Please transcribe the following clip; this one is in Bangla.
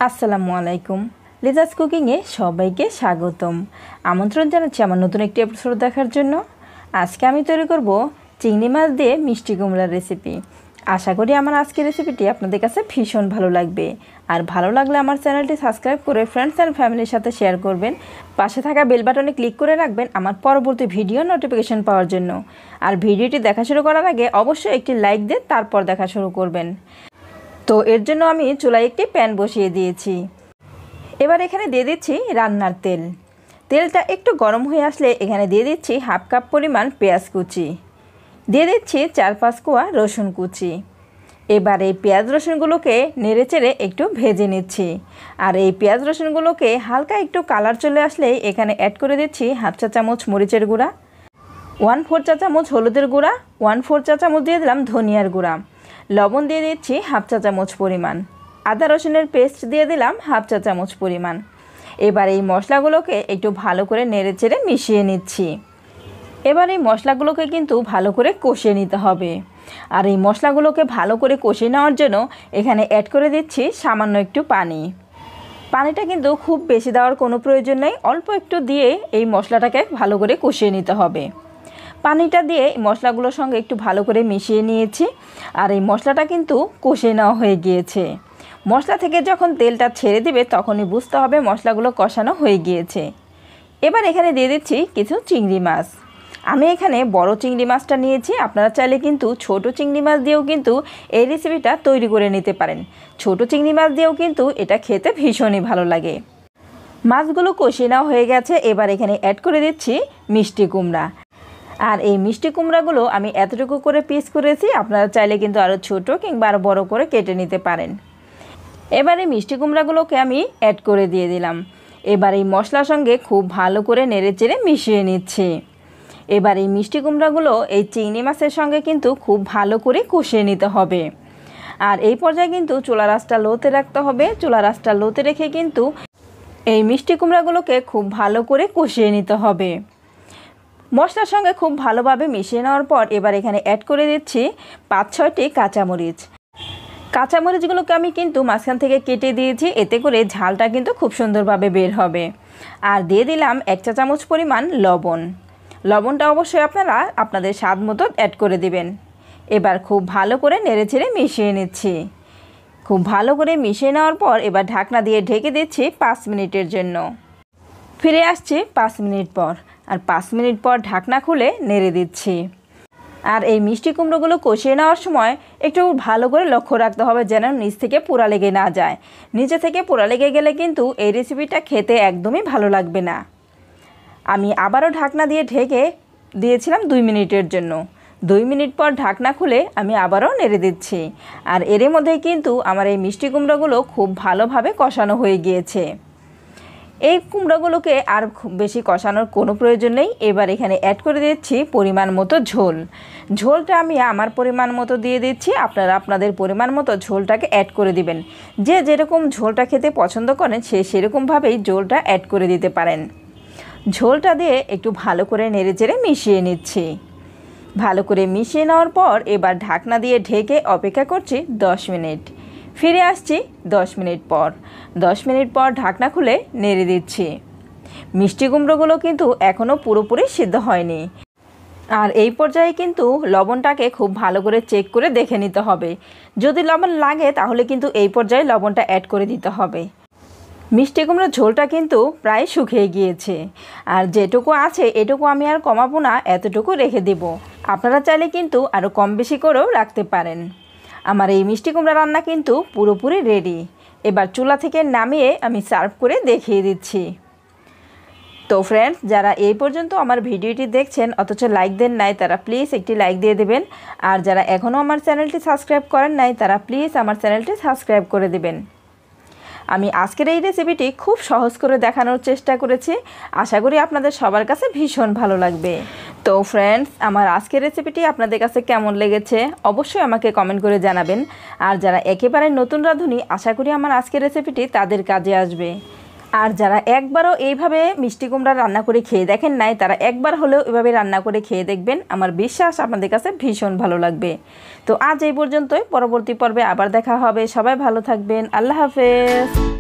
আসসালামু আলাইকুম। লিজাস কুকিংয়ে সবাইকে স্বাগতম। আমন্ত্রণ জানাচ্ছি আমার নতুন একটি এপিসোড দেখার জন্য। আজকে আমি তৈরি করব চিংড়ি মাছ দিয়ে মিষ্টি কুমড়ার রেসিপি। আশা করি আমার আজকের রেসিপিটি আপনাদের কাছে ভীষণ ভালো লাগবে। আর ভালো লাগলে আমার চ্যানেলটি সাবস্ক্রাইব করে ফ্রেন্ডস অ্যান্ড ফ্যামিলির সাথে শেয়ার করবেন। পাশে থাকা বেল বাটনে ক্লিক করে রাখবেন আমার পরবর্তী ভিডিও নোটিফিকেশন পাওয়ার জন্য। আর ভিডিওটি দেখা শুরু করার আগে অবশ্যই একটি লাইক দিয়ে তারপর দেখা শুরু করবেন। তো এর জন্য আমি চুলায় একটি প্যান বসিয়ে দিয়েছি। এবার এখানে দিয়ে দিচ্ছি রান্নার তেল। তেলটা একটু গরম হয়ে আসলে এখানে দিয়ে দিচ্ছি হাফ কাপ পরিমাণ পেঁয়াজ কুচি, দিয়ে দিচ্ছি 4-5 কোয়া রসুন কুচি। এবার এই পেঁয়াজ রসুনগুলোকে নেড়েচেড়ে একটু ভেজে নিচ্ছি। আর এই পেঁয়াজ রসুনগুলোকে হালকা একটু কালার চলে আসলেই এখানে অ্যাড করে দিচ্ছি হাফ চা চামচ মরিচের গুঁড়া, 1/4 চা চামচ হলুদের গুঁড়া, 1/4 চা চামচ দিয়ে দিলাম ধনিয়ার গুঁড়া, লবণ দিয়ে দিচ্ছি হাফ চা চামচ পরিমাণ, আদা রসুনের পেস্ট দিয়ে দিলাম হাফ চা চামচ পরিমাণ। এবার এই মশলাগুলোকে একটু ভালো করে নেড়েচেড়ে মিশিয়ে নিচ্ছি। এবার এই মশলাগুলোকে কিন্তু ভালো করে কষিয়ে নিতে হবে। আর এই মশলাগুলোকে ভালো করে কষিয়ে নেওয়ার জন্য এখানে অ্যাড করে দিচ্ছি সামান্য একটু পানি। পানিটা কিন্তু খুব বেশি দেওয়ার কোনো প্রয়োজন নেই, অল্প একটু দিয়ে এই মশলাটাকে ভালো করে কষিয়ে নিতে হবে। পানিটা দিয়ে মশলাগুলোর সঙ্গে একটু ভালো করে মিশিয়ে নিয়েছি। আর এই মশলাটা কিন্তু কষিয়ে নেওয়া হয়ে গিয়েছে। মশলা থেকে যখন তেলটা ছেড়ে দিবে তখনই বুঝতে হবে মশলাগুলো কষানো হয়ে গিয়েছে। এবার এখানে দিয়ে দিচ্ছি কিছু চিংড়ি মাছ। আমি এখানে বড় চিংড়ি মাছটা নিয়েছি, আপনারা চাইলে কিন্তু ছোট চিংড়ি মাছ দিয়েও কিন্তু এই রেসিপিটা তৈরি করে নিতে পারেন। ছোট চিংড়ি মাছ দিয়েও কিন্তু এটা খেতে ভীষণই ভালো লাগে। মাছগুলো কষিয়ে নেওয়া হয়ে গেছে। এবার এখানে অ্যাড করে দিচ্ছি মিষ্টি কুমড়া। আর এই মিষ্টি কুমড়াগুলো আমি এতটুকু করে পিস করেছি, আপনারা চাইলে কিন্তু আরও ছোটো কিংবা আরও বড়ো করে কেটে নিতে পারেন। এবারে মিষ্টি কুমড়াগুলোকে আমি অ্যাড করে দিয়ে দিলাম। এবার এই মশলার সঙ্গে খুব ভালো করে নেড়েচেড়ে মিশিয়ে নিচ্ছি। এবার এই মিষ্টি কুমড়াগুলো এই চিংড়ি মাছের সঙ্গে কিন্তু খুব ভালো করে কষিয়ে নিতে হবে। আর এই পর্যায়ে কিন্তু চুলার আঁচটা লোতে রাখতে হবে। চুলার আঁচটা লোতে রেখে কিন্তু এই মিষ্টি কুমড়াগুলোকে খুব ভালো করে কষিয়ে নিতে হবে। মশলার সঙ্গে খুব ভালোভাবে মিশিয়ে নেওয়ার পর এবার এখানে অ্যাড করে দিচ্ছি 5-6টি কাঁচামরিচ। কাঁচামরিচগুলোকে আমি কিন্তু মাঝখান থেকে কেটে দিয়েছি, এতে করে ঝালটা কিন্তু খুব সুন্দরভাবে বের হবে। আর দিয়ে দিলাম 1 চা চামচ পরিমাণ লবণ। লবণটা অবশ্যই আপনারা আপনাদের স্বাদ মতো অ্যাড করে দিবেন। এবার খুব ভালো করে নেড়েচেড়ে মিশিয়ে নিচ্ছি। খুব ভালো করে মিশিয়ে নেওয়ার পর এবার ঢাকনা দিয়ে ঢেকে দিচ্ছি 5 মিনিটের জন্য। ফিরে আসছি 5 মিনিট পর। আর 5 মিনিট পর ঢাকনা খুলে নেড়ে দিচ্ছি। আর এই মিষ্টি কুমড়োগুলো কষিয়ে নেওয়ার সময় একটু ভালো করে লক্ষ্য রাখতে হবে যেন নিচ থেকে পোড়া লেগে না যায়। নিচে থেকে পোড়া লেগে গেলে কিন্তু এই রেসিপিটা খেতে একদমই ভালো লাগবে না। আমি আবারও ঢাকনা দিয়ে ঢেকে দিয়েছিলাম 2 মিনিটের জন্য। 2 মিনিট পর ঢাকনা খুলে আমি আবারও নেড়ে দিচ্ছি। আর এর মধ্যেই কিন্তু আমার এই মিষ্টি কুমড়োগুলো খুব ভালোভাবে কষানো হয়ে গিয়েছে। এই কুমড়োগুলোকে আর খুব বেশি কষানোর কোনো প্রয়োজন নেই। এবার এখানে অ্যাড করে দিচ্ছি পরিমাণ মতো ঝোল। ঝোলটা আমি আমার পরিমাণ মতো দিয়ে দিচ্ছি, আপনারা আপনাদের পরিমাণ মতো ঝোলটাকে অ্যাড করে দিবেন। যে যেরকম ঝোলটা খেতে পছন্দ করেন সে সেরকমভাবেই ঝোলটা অ্যাড করে দিতে পারেন। ঝোলটা দিয়ে একটু ভালো করে নেড়েচেড়ে মিশিয়ে নিচ্ছি। ভালো করে মিশিয়ে নেওয়ার পর এবার ঢাকনা দিয়ে ঢেকে অপেক্ষা করছি 10 মিনিট। ফিরে আসছি 10 মিনিট পর। 10 মিনিট পর ঢাকনা খুলে নেড়ে দিচ্ছি। মিষ্টি কুমড়োগুলো কিন্তু এখনও পুরোপুরি সিদ্ধ হয়নি। আর এই পর্যায়ে কিন্তু লবণটাকে খুব ভালো করে চেক করে দেখে নিতে হবে। যদি লবণ লাগে তাহলে কিন্তু এই পর্যায়ে লবণটা অ্যাড করে দিতে হবে। মিষ্টি কুমড়োর ঝোলটা কিন্তু প্রায় শুকিয়ে গিয়েছে। আর যেটুকু আছে এটুকু আমি আর কমাবো না, এতটুকু রেখে দেব। আপনারা চাইলে কিন্তু আরও কম বেশি করেও রাখতে পারেন। আমার এই মিষ্টি কুমড়া রান্না কিন্তু পুরোপুরি রেডি। এবার চুলা থেকে নামিয়ে আমি সার্ভ করে দেখিয়ে দিচ্ছি। তো ফ্রেন্ডস, যারা এই পর্যন্ত আমার ভিডিওটি দেখছেন অথচ লাইক দেন নাই তারা প্লিজ একটি লাইক দিয়ে দেবেন। আর যারা এখনও আমার চ্যানেলটি সাবস্ক্রাইব করেন নাই তারা প্লিজ আমার চ্যানেলটি সাবস্ক্রাইব করে দেবেন। আমি আজকের এই রেসিপিটি খুব সহজ করে দেখানোর চেষ্টা করেছি। আশা করি আপনাদের সবার কাছে ভীষণ ভালো লাগবে। তো ফ্রেন্ডস, আমার আজকের রেসিপিটি আপনাদের কাছে কেমন লেগেছে অবশ্যই আমাকে কমেন্ট করে জানাবেন। আর যারা একেবারে নতুন রাঁধুনি আশা করি আমার আজকের রেসিপিটি তাদের কাজে আসবে। আর যারা একবারও এইভাবে মিষ্টি কুমড়া রান্না করে খেয়ে দেখেন নাই তারা একবার হলেও এভাবে রান্না করে খেয়ে দেখবেন। আমার বিশ্বাস আপনাদের কাছে ভীষণ ভালো লাগবে। তো আজ এই পর্যন্তই, পরবর্তী পর্বে আবার দেখা হবে। সবাই ভালো থাকবেন। আল্লাহ হাফেজ।